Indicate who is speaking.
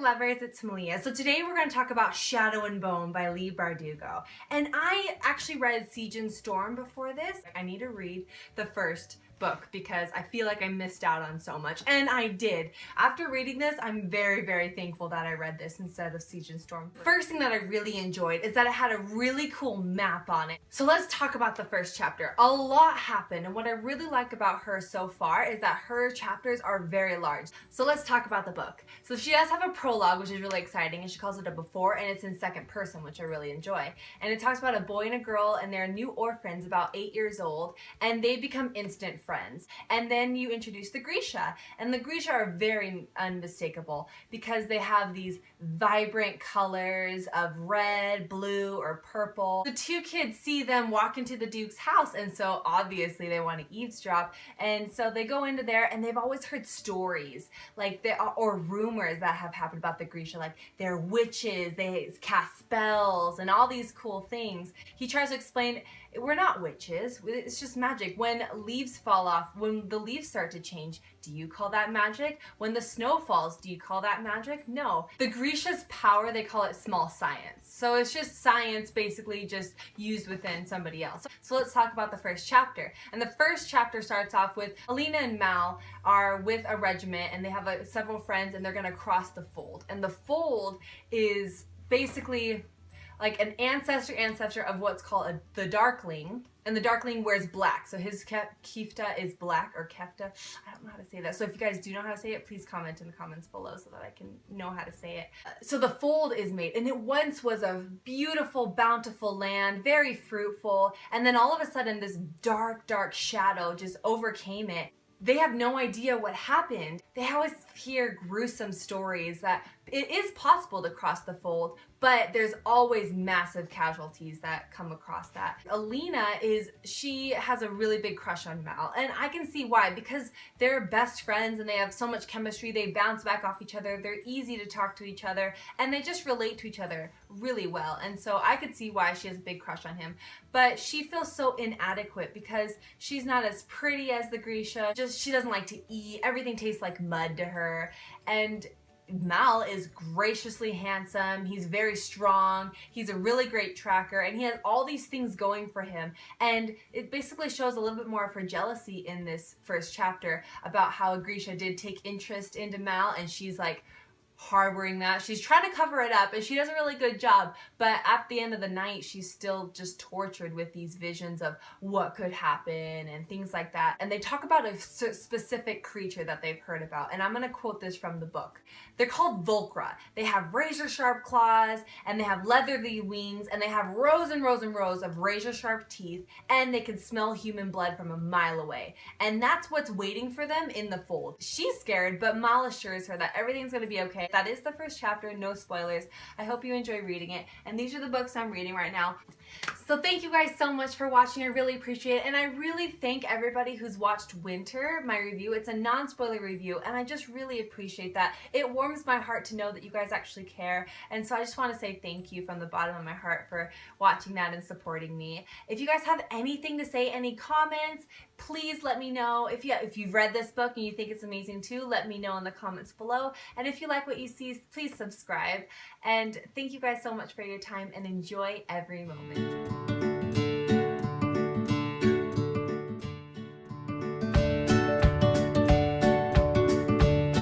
Speaker 1: lovers, it's Malia. So today we're going to talk about Shadow and Bone by Leigh Bardugo. And I actually read Siege and Storm before this. I need to read the first book because I feel like I missed out on so much, and I did. After reading this, I'm very, very thankful that I read this instead of Siege and Storm. First thing that I really enjoyed is that it had a really cool map on it. So let's talk about the first chapter. A lot happened, and what I really like about her so far is that her chapters are very large. So let's talk about the book. So she does have a prologue, which is really exciting, and she calls it a before, and it's in second person, which I really enjoy. And it talks about a boy and a girl, and they're new orphans about 8 years old, and they become instant friends. And then you introduce the Grisha, and the Grisha are very unmistakable because they have these vibrant colors of red, blue, or purple. The two kids see them walk into the Duke's house, and so obviously they want to eavesdrop, and so they go into there, and they've always heard stories like or rumors that have happened about the Grisha, like they're witches, they cast spells, and all these cool things. He tries to explain, we're not witches, it's just magic. When leaves fall off, when the leaves start to change, do you call that magic? When the snow falls, do you call that magic? No. The Grisha's power, they call it small science. So it's just science basically just used within somebody else. So let's talk about the first chapter. And the first chapter starts off with Alina and Mal are with a regiment, and they have several friends, and they're gonna cross the fold. And the fold is basically like an ancestor of what's called the Darkling, and the Darkling wears black, so his kefta is black, or kefta, I don't know how to say that, so if you guys do know how to say it, please comment in the comments below so that I can know how to say it. So the fold is made, and it once was a beautiful, bountiful land, very fruitful, and then all of a sudden this dark, dark shadow just overcame it. They have no idea what happened. They always hear gruesome stories that it is possible to cross the fold, but there's always massive casualties that come across that. Alina she has a really big crush on Mal, and I can see why, because they're best friends and they have so much chemistry, they bounce back off each other, they're easy to talk to each other, and they just relate to each other really well, and so I could see why she has a big crush on him. But she feels so inadequate because she's not as pretty as the Grisha, she doesn't like to eat, everything tastes like mud to her, and Mal is graciously handsome, he's very strong, he's a really great tracker, and he has all these things going for him. And it basically shows a little bit more of her jealousy in this first chapter about how Grisha did take interest into Mal, and she's like harboring that. She's trying to cover it up, and she does a really good job, but at the end of the night she's still just tortured with these visions of what could happen and things like that. And they talk about a specific creature that they've heard about, and I'm going to quote this from the book. They're called Volcra. They have razor sharp claws, and they have leathery wings, and they have rows and rows and rows of razor sharp teeth, and they can smell human blood from a mile away. And that's what's waiting for them in the fold. She's scared, but Mal assures her that everything's going to be okay. That is the first chapter, no spoilers. I hope you enjoy reading it, and these are the books I'm reading right now. So thank you guys so much for watching. I really appreciate it, and I really thank everybody who's watched Winter, my review. It's a non-spoiler review, and I just really appreciate that. It warms my heart to know that you guys actually care, and so I just want to say thank you from the bottom of my heart for watching that and supporting me. If you guys have anything to say, any comments, please let me know. If you've read this book and you think it's amazing too, let me know in the comments below. And if you like what you see, please subscribe. And thank you guys so much for your time, and enjoy every moment.